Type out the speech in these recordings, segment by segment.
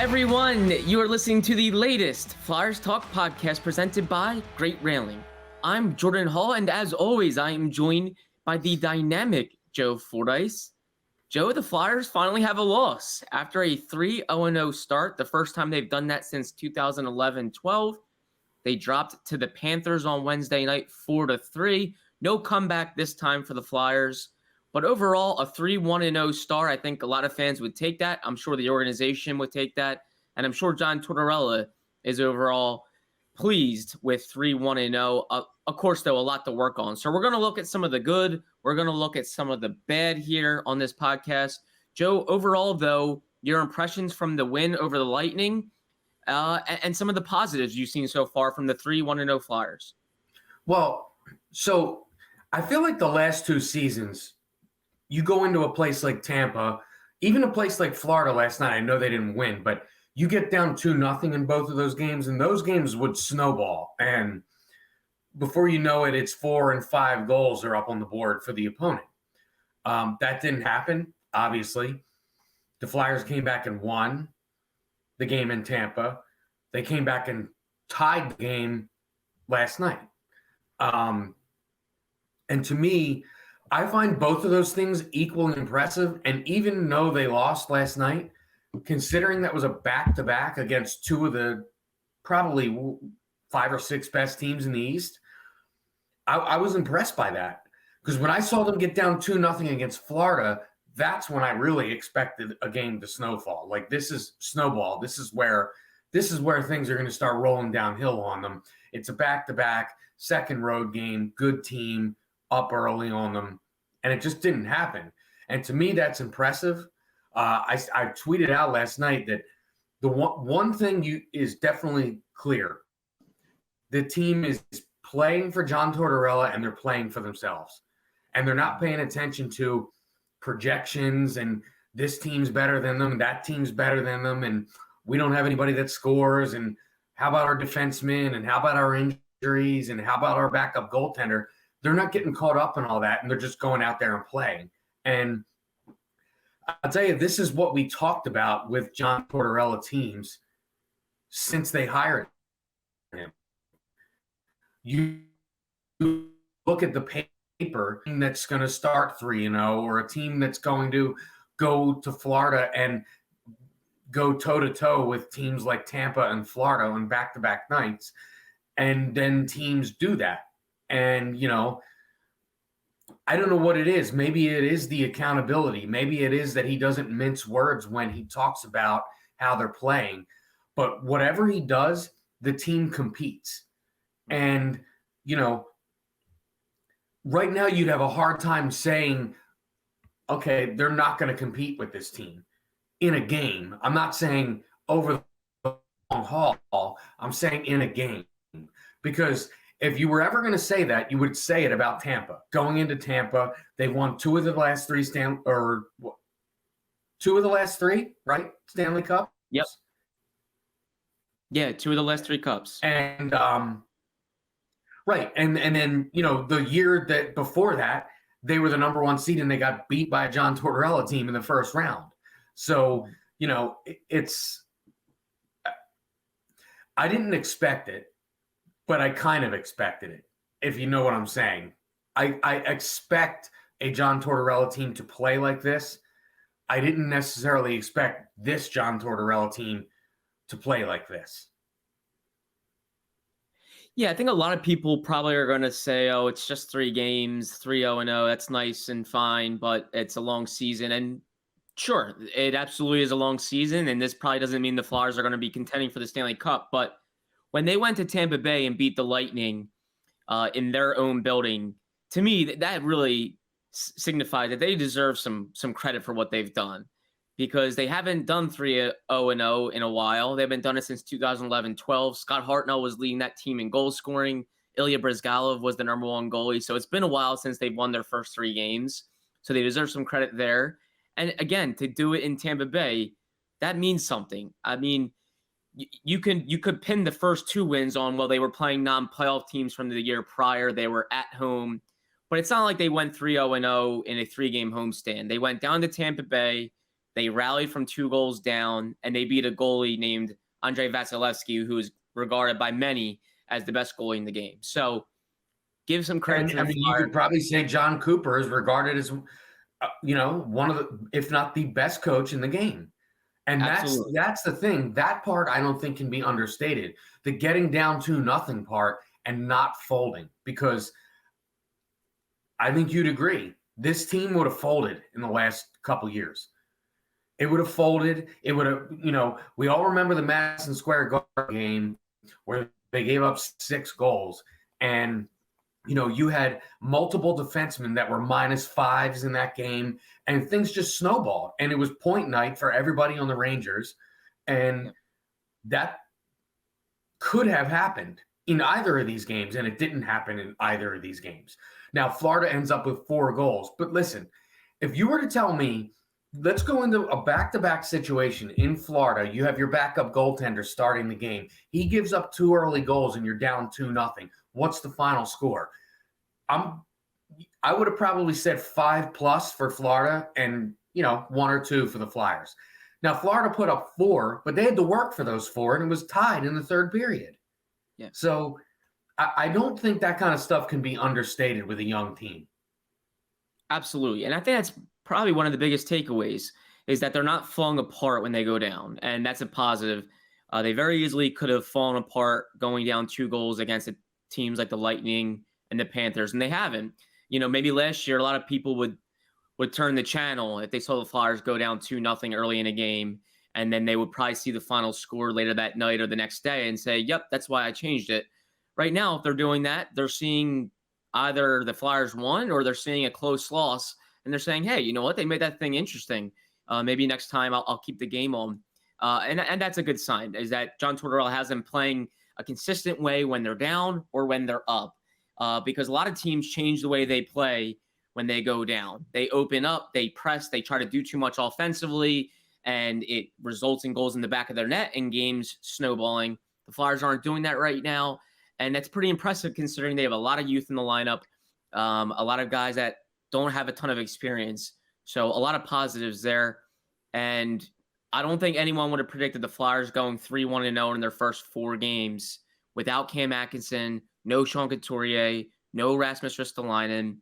everyone. You are listening to the latest Flyers Talk podcast presented by Great Railing. I'm Jordan Hall, and as always, I am joined by the dynamic Joe Fordyce. Joe, the Flyers finally have a loss after a 3-0 start, the first time they've done that since 2011-12. They dropped to the Panthers on Wednesday night 4-3. No comeback this time for the Flyers. But overall, a 3-1-0 start. I think a lot of fans would take that. I'm sure the organization would take that. And I'm sure John Tortorella is overall pleased with 3-1-0. Of course, though, a lot to work on. So we're going to look at some of the good. We're going to look at some of the bad here on this podcast. Joe, overall, though, your impressions from the win over the Lightning and some of the positives you've seen so far from the 3-1-0 Flyers. Well, so I feel like the last two seasons, you go into a place like Tampa, even a place like Florida last night. I know they didn't win, but you get down 2-0 in both of those games, and those games would snowball. And before you know it, it's 4 and 5 goals are up on the board for the opponent. That didn't happen, obviously. The Flyers came back and won the game in Tampa. They came back and tied the game last night. And to me, I find both of those things equally impressive. And even though they lost last night, considering that was a back-to-back against two of the probably 5 or 6 best teams in the East, I was impressed by that. Because when I saw them get down 2-0 against Florida, that's when I really expected a game to snowfall. Like, this is snowball. This is where things are going to start rolling downhill on them. It's a back-to-back, second road game, good team, up early on them, and it just didn't happen. And to me, that's impressive. I tweeted out last night that the one thing is definitely clear. The team is playing for John Tortorella, and they're playing for themselves. And they're not paying attention to projections and this team's better than them, that team's better than them, and we don't have anybody that scores, and how about our defensemen, and how about our injuries, and how about our backup goaltender? They're not getting caught up in all that, and they're just going out there and playing. And I'll tell you, this is what we talked about with John Tortorella teams since they hired him. You look at the paper that's going to start 3-0, or a team that's going to go to Florida and go toe-to-toe with teams like Tampa and Florida on back-to-back nights, and then teams do that. And, I don't know what it is. Maybe it is the accountability. Maybe it is that he doesn't mince words when he talks about how they're playing. But whatever he does, the team competes. And, right now you'd have a hard time saying, okay, they're not going to compete with this team in a game. I'm not saying over the long haul. I'm saying in a game. Because if you were ever going to say that, you would say it about Tampa. Going into Tampa, they won 2 of the last 3 2 of the last 3, right? Stanley Cup. Yep. Yeah, 2 of the last 3 cups. And right, and then the year that before that, they were the number 1 seed and they got beat by a John Tortorella team in the first round. So it's I didn't expect it. But I kind of expected it, if you know what I'm saying. I expect a John Tortorella team to play like this. I didn't necessarily expect this John Tortorella team to play like this. Yeah, I think a lot of people probably are going to say, oh, it's just 3 games, 3-0-0. That's nice and fine, but it's a long season. And sure, it absolutely is a long season, and this probably doesn't mean the Flyers are going to be contending for the Stanley Cup, but when they went to Tampa Bay and beat the Lightning in their own building, to me, that really signified that they deserve some credit for what they've done, because they haven't done 3-0-0 in a while. They haven't done it since 2011-12. Scott Hartnell was leading that team in goal scoring. Ilya Bryzgalov was the number 1 goalie. So it's been a while since they've won their first 3 games. So they deserve some credit there. And again, to do it in Tampa Bay, that means something. I mean, you could pin the first 2 wins on, well, they were playing non-playoff teams from the year prior. They were at home. But it's not like they went 3-0-0 in a 3-game homestand. They went down to Tampa Bay. They rallied from 2 goals down, and they beat a goalie named Andrei Vasilevsky, who is regarded by many as the best goalie in the game. So give some credit to I the mean, you Flyers. could probably say John Cooper is regarded as, one of the, if not the best coach in the game. And Absolutely. that's the thing. That part I don't think can be understated. The getting down to nothing part and not folding, because I think you'd agree this team would have folded in the last couple years. It would have folded. It would have, we all remember the Madison Square Garden game where they gave up 6 goals. And, you had multiple defensemen that were -5s in that game, and things just snowballed. And it was point night for everybody on the Rangers. And that could have happened in either of these games, and it didn't happen in either of these games. Now, Florida ends up with 4 goals. But listen, if you were to tell me, let's go into a back-to-back situation in Florida. You have your backup goaltender starting the game. He gives up 2 early goals, and you're down 2-0. What's the final score? I would have probably said 5+ for Florida and, 1 or 2 for the Flyers. Now, Florida put up 4, but they had to work for those 4, and it was tied in the third period. Yeah. So I don't think that kind of stuff can be understated with a young team. Absolutely. And I think that's probably one of the biggest takeaways is that they're not falling apart when they go down. And that's a positive. They very easily could have fallen apart going down 2 goals against teams like the Lightning and the Panthers, and they haven't. Maybe last year a lot of people would turn the channel if they saw the Flyers go down 2-0 early in a game, and then they would probably see the final score later that night or the next day and say, yep, that's why I changed it. Right now, if they're doing that, they're seeing either the Flyers won or they're seeing a close loss, and they're saying, hey, you know what? They made that thing interesting. Maybe next time I'll keep the game on. And that's a good sign, is that John Tortorella has them playing a consistent way when they're down or when they're up. Because a lot of teams change the way they play when they go down. They open up, they press, they try to do too much offensively, and it results in goals in the back of their net and games snowballing. The Flyers aren't doing that right now, and that's pretty impressive considering they have a lot of youth in the lineup, a lot of guys that don't have a ton of experience. So a lot of positives there. And I don't think anyone would have predicted the Flyers going 3-1-0 in their first 4 games without Cam Atkinson, no Sean Couturier, no Rasmus Ristolainen,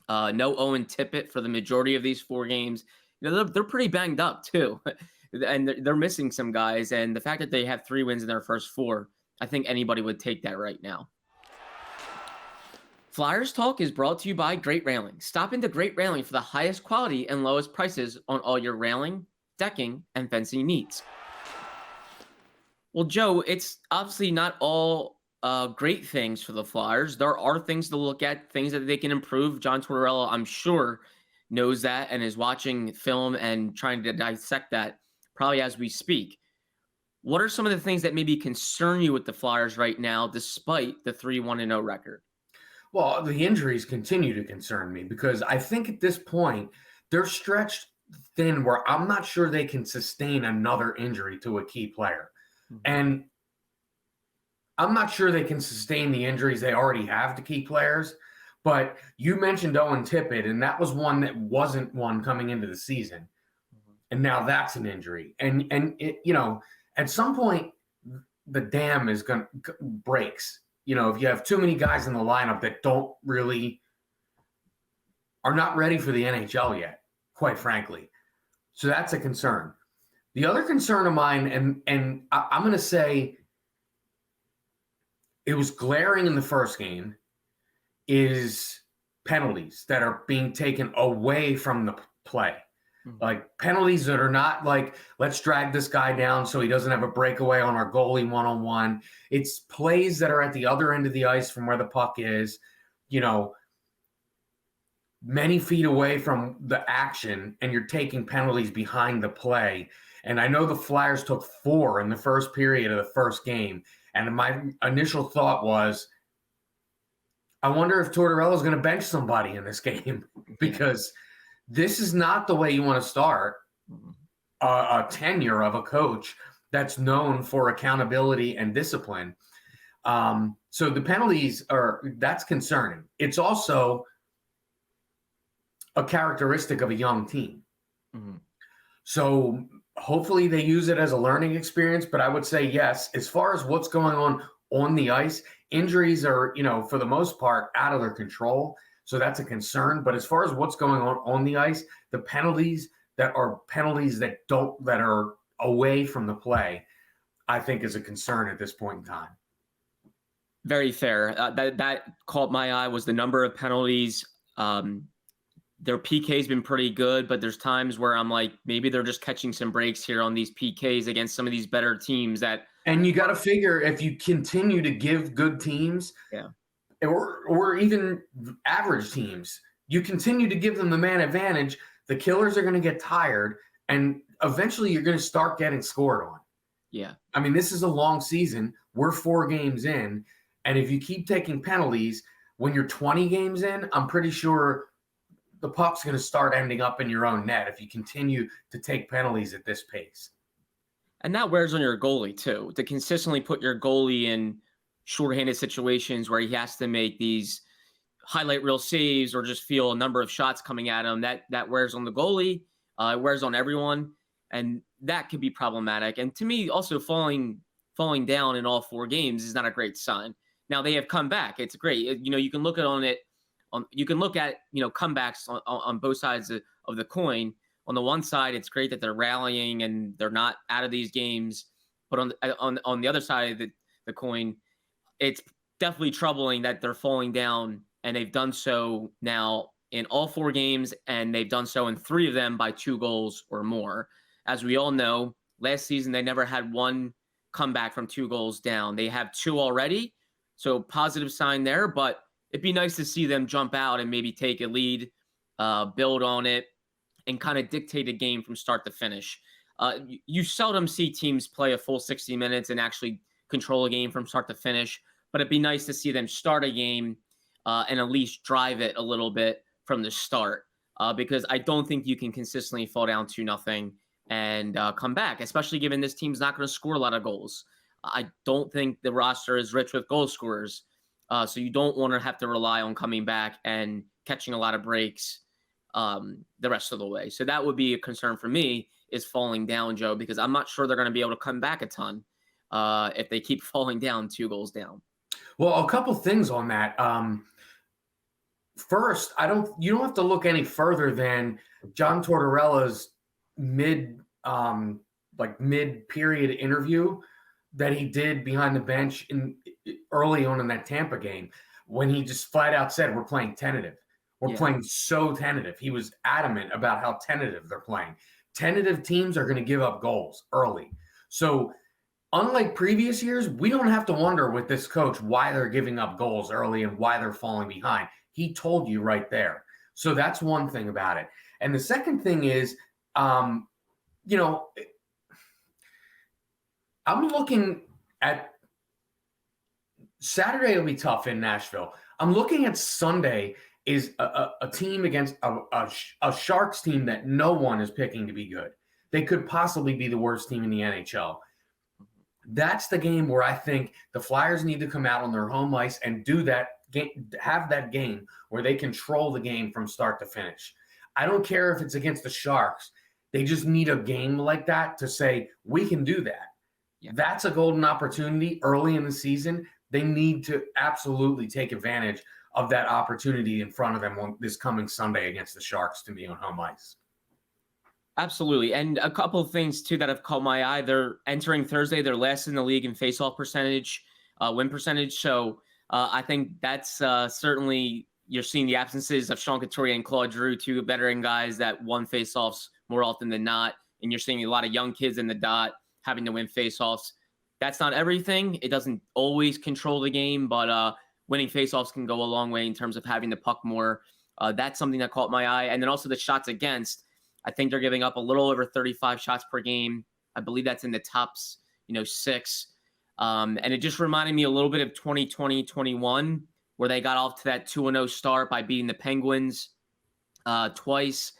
no Owen Tippett for the majority of these 4 games. They're pretty banged up too, and they're missing some guys. And the fact that they have 3 wins in their first 4, I think anybody would take that right now. Flyers Talk is brought to you by Great Railing. Stop into Great Railing for the highest quality and lowest prices on all your railing, decking, and fencing needs. Well, Joe, it's obviously not all great things for the Flyers. There are things to look at, things that they can improve. John Tortorella, I'm sure, knows that and is watching film and trying to dissect that probably as we speak. What are some of the things that maybe concern you with the Flyers right now, despite the 3-1-0 record? Well, the injuries continue to concern me because I think at this point they're stretched thin where I'm not sure they can sustain another injury to a key player. Mm-hmm. And I'm not sure they can sustain the injuries they already have to key players. But you mentioned Owen Tippett, and that was one that wasn't one coming into the season. Mm-hmm. And now that's an injury. And it, at some point, the dam is going to breaks. If you have too many guys in the lineup that are not ready for the NHL yet, quite frankly. So that's a concern. The other concern of mine, and I'm going to say it was glaring in the first game, is penalties that are being taken away from the play. Mm-hmm. Like penalties that are not like, let's drag this guy down so he doesn't have a breakaway on our goalie one-on-one. It's plays that are at the other end of the ice from where the puck is, many feet away from the action, and you're taking penalties behind the play. And I know the Flyers took 4 in the first period of the first game. And my initial thought was, I wonder if Tortorella is going to bench somebody in this game because this is not the way you want to start a tenure of a coach that's known for accountability and discipline. So the penalties that's concerning. It's also a characteristic of a young team. Mm-hmm. So hopefully they use it as a learning experience. But I would say yes. As far as what's going on the ice, injuries are, for the most part, out of their control. So that's a concern. But as far as what's going on the ice, the penalties that are away from the play, I think is a concern at this point in time. Very fair. That caught my eye was the number of penalties. Their PK's been pretty good, but there's times where I'm like, maybe they're just catching some breaks here on these PKs against some of these better teams And you got to figure if you continue to give good teams, yeah, or even average teams, you continue to give them the man advantage, the killers are going to get tired, and eventually you're going to start getting scored on. Yeah. I mean, this is a long season. We're 4 games in, and if you keep taking penalties, when you're 20 games in, I'm pretty sure the puck's going to start ending up in your own net if you continue to take penalties at this pace. And that wears on your goalie too, to consistently put your goalie in shorthanded situations where he has to make these highlight reel saves or just feel a number of shots coming at him. That wears on the goalie. It wears on everyone, and that could be problematic. And to me, also falling down in all 4 games is not a great sign. Now they have come back. It's great. You can look at comebacks on both sides of the coin. On the one side, it's great that they're rallying and they're not out of these games. But on the other side of the coin, it's definitely troubling that they're falling down, and they've done so now in all 4 games, and they've done so in 3 of them by 2 goals or more. As we all know, last season they never had one comeback from 2 goals down. They have 2 already, so positive sign there. But it'd be nice to see them jump out and maybe take a lead, build on it, and kind of dictate a game from start to finish. You seldom see teams play a full 60 minutes and actually control a game from start to finish, but it'd be nice to see them start a game and at least drive it a little bit from the start, because I don't think you can consistently fall down 2-0 and come back, especially given this team's not going to score a lot of goals. I don't think the roster is rich with goal scorers, so you don't want to have to rely on coming back and catching a lot of breaks the rest of the way. So that would be a concern for me, is falling down, Joe, because I'm not sure they're going to be able to come back a ton if they keep falling down 2 goals down. Well, a couple things on that. First, you don't have to look any further than John Tortorella's mid-period interview that he did behind the bench early on in that Tampa game, when he just flat out said, we're playing tentative. We're playing so tentative. He was adamant about how tentative they're playing. Tentative teams are going to give up goals early. So unlike previous years, we don't have to wonder with this coach why they're giving up goals early and why they're falling behind. He told you right there. So that's one thing about it. And the second thing is, I'm looking at Saturday. It'll be tough in Nashville. I'm looking at Sunday is a team against a Sharks team that no one is picking to be good. They could possibly be the worst team in the NHL. That's the game where I think the Flyers need to come out on their home ice and do that game, have that game where they control the game from start to finish. I don't care if it's against the Sharks. They just need a game like that to say, we can do that. Yeah. That's a golden opportunity early in the season. They need to absolutely take advantage of that opportunity in front of them on this coming Sunday against the Sharks to be on home ice. Absolutely. And a couple of things, too, that have caught my eye. They're entering Thursday. They're last in the league in faceoff percentage, win percentage. So I think that's certainly, you're seeing the absences of Sean Couturier and Claude Giroux, 2 veteran guys that won faceoffs more often than not. And you're seeing a lot of young kids in the dot having to win faceoffs. That's not everything. It doesn't always control the game, but winning faceoffs can go a long way in terms of having the puck more. That's something that caught my eye. And then also the shots against. I think they're giving up a little over 35 shots per game. I believe that's in the top 6. And it just reminded me a little bit of 2020-21, where they got off to that 2-0 start by beating the Penguins twice.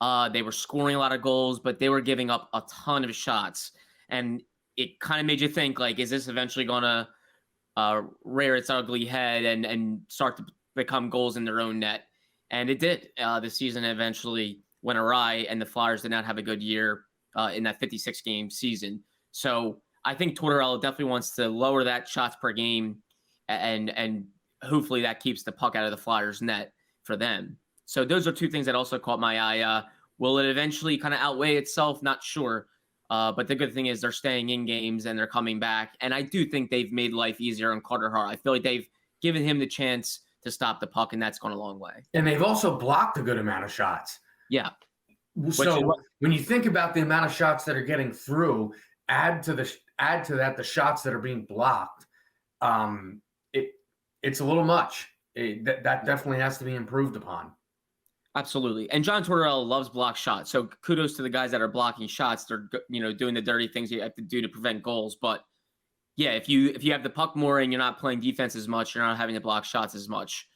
They were scoring a lot of goals, but they were giving up a ton of shots. And it kind of made you think, like, is this eventually going to rear its ugly head and start to become goals in their own net? And it did. The season eventually went awry, and the Flyers did not have a good year in that 56 game season. So I think Tortorella definitely wants to lower that shots per game, and hopefully that keeps the puck out of the Flyers' net for them. So those are two things that also caught my eye. Will it eventually kind of outweigh itself? Not sure. But the good thing is they're staying in games and they're coming back. And I do think they've made life easier on Carter Hart. I feel like they've given him the chance to stop the puck, and that's gone a long way. And they've also blocked a good amount of shots. Yeah. So when you think about the amount of shots that are getting through, add to that the shots that are being blocked. It's a little much. That definitely has to be improved upon. Absolutely. And John Tortorella loves block shots. So kudos to the guys that are blocking shots. They're, doing the dirty things you have to do to prevent goals. But yeah, if you have the puck more and you're not playing defense as much, you're not having to block shots as much.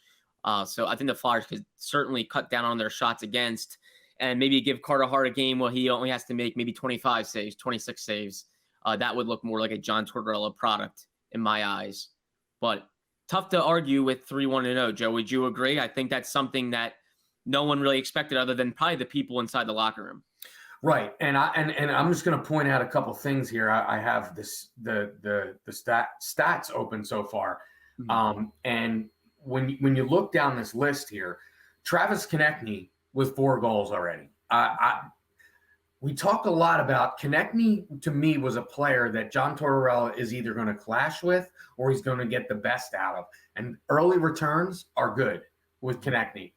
So I think the Flyers could certainly cut down on their shots against, and maybe give Carter Hart a game where he only has to make maybe 25 saves, 26 saves. That would look more like a John Tortorella product in my eyes. But tough to argue with 3-1-0. Joe, would you agree? I think that's something that no one really expected other than probably the people inside the locker room. Right. And I'm just going to point out a couple things here. I have the stats open so far. Mm-hmm. And when you look down this list here, Travis Konechny with 4 goals already. We talked a lot about Konechny. To me, was a player that John Tortorella is either going to clash with or he's going to get the best out of. And early returns are good with Konechny.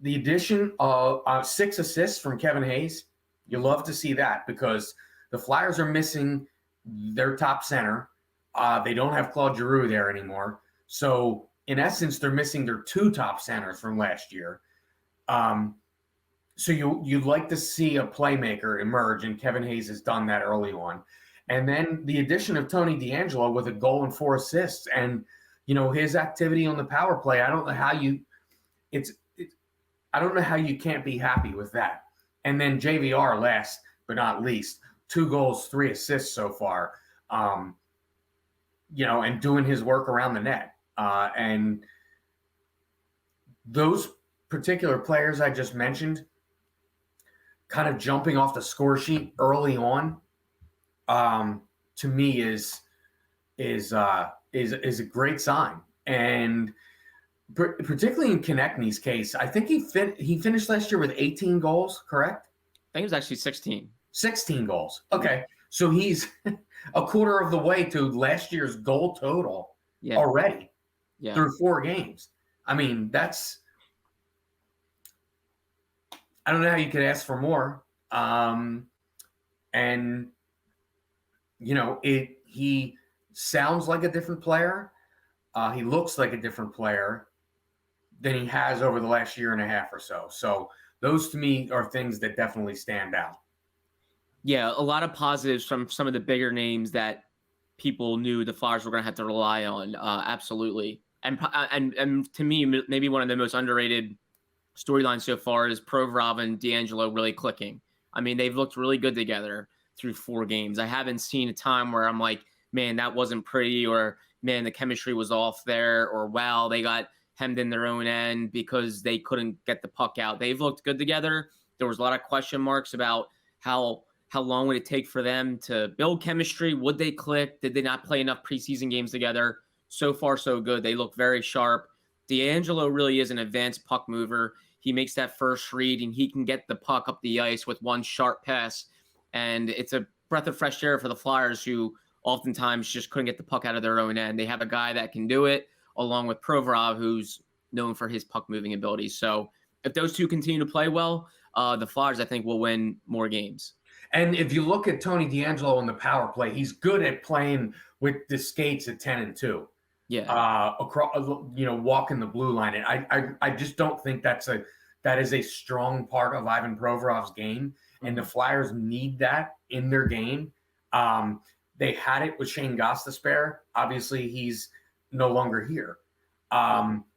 The addition of 6 assists from Kevin Hayes, you love to see that, because the Flyers are missing their top center. They don't have Claude Giroux there anymore. So, in essence, they're missing their 2 top centers from last year. So you'd like to see a playmaker emerge, and Kevin Hayes has done that early on. And then the addition of Tony DeAngelo with a goal and 4 assists, and his activity on the power play. I don't know how you can't be happy with that. And then JVR, last but not least, 2 goals, 3 assists so far. And doing his work around the net. And those particular players I just mentioned, kind of jumping off the score sheet early on, to me is a great sign. And particularly in Konechny's case, I think he finished last year with 18 goals, correct? I think it was actually 16. 16 goals. Okay. So he's a quarter of the way to last year's goal total already through 4 games. I mean, I don't know how you could ask for more. He sounds like a different player. He looks like a different player than he has over the last year and a half or so. So those to me are things that definitely stand out. Yeah, a lot of positives from some of the bigger names that people knew the Flyers were going to have to rely on. Absolutely. And to me, maybe one of the most underrated storylines so far is Provorov and DeAngelo really clicking. I mean, they've looked really good together through 4 games. I haven't seen a time where I'm like, man, that wasn't pretty, or man, the chemistry was off there, or wow, they got hemmed in their own end because they couldn't get the puck out. They've looked good together. There was a lot of question marks about how long would it take for them to build chemistry? Would they click? Did they not play enough preseason games together? So far, so good. They look very sharp. DeAngelo really is an advanced puck mover. He makes that first read, and he can get the puck up the ice with one sharp pass. And it's a breath of fresh air for the Flyers, who oftentimes just couldn't get the puck out of their own end. They have a guy that can do it, along with Provorov, who's known for his puck-moving abilities. So if those two continue to play well, the Flyers, I think, will win more games. And if you look at Tony DeAngelo in the power play, he's good at playing with the skates at 10-2. Yeah. Across, walking the blue line. And I just don't think that is a strong part of Ivan Provorov's game. Mm-hmm. And the Flyers need that in their game. They had it with Shane Gostisbehere. Obviously, he's no longer here.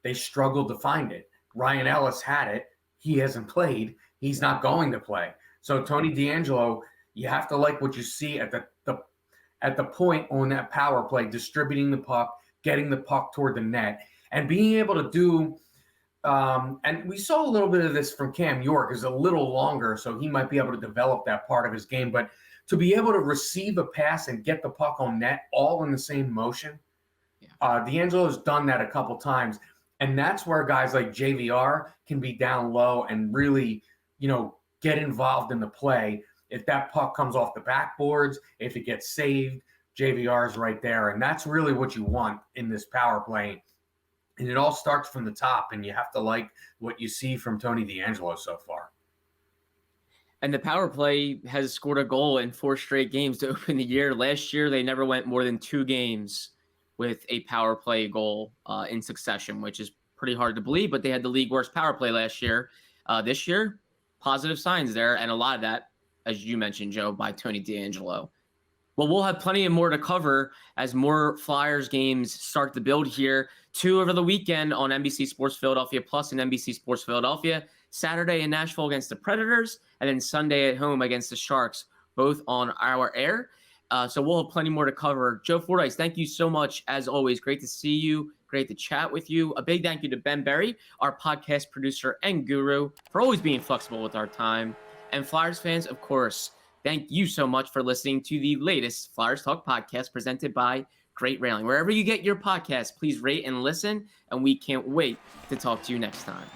They struggled to find it. Ryan Ellis had it. He hasn't played. He's not going to play. So Tony DeAngelo, you have to like what you see at the point on that power play, distributing the puck, getting the puck toward the net, and being able to do And we saw a little bit of this from Cam York, is a little longer, so he might be able to develop that part of his game. But to be able to receive a pass and get the puck on net all in the same motion, D'Angelo's done that a couple times. And that's where guys like JVR can be down low and really, get involved in the play. If that puck comes off the backboards, if it gets saved, JVR is right there. And that's really what you want in this power play. And it all starts from the top, and you have to like what you see from Tony DeAngelo so far. And the power play has scored a goal in 4 straight games to open the year. Last year, they never went more than 2 games with a power play goal in succession, which is pretty hard to believe, but they had the league worst power play last year. This year, positive signs there, and a lot of that, as you mentioned, Joe, by Tony DeAngelo. Well, we'll have plenty of more to cover as more Flyers games start to build here. 2 over the weekend on NBC Sports Philadelphia Plus and NBC Sports Philadelphia. Saturday in Nashville against the Predators, and then Sunday at home against the Sharks, both on our air. So we'll have plenty more to cover. Joe Fordyce, thank you so much, as always. Great to see you. Great to chat with you. A big thank you to Ben Berry, our podcast producer and guru, for always being flexible with our time. And Flyers fans, of course, thank you so much for listening to the latest Flyers Talk podcast presented by Great Railing. Wherever you get your podcast, please rate and listen, and we can't wait to talk to you next time.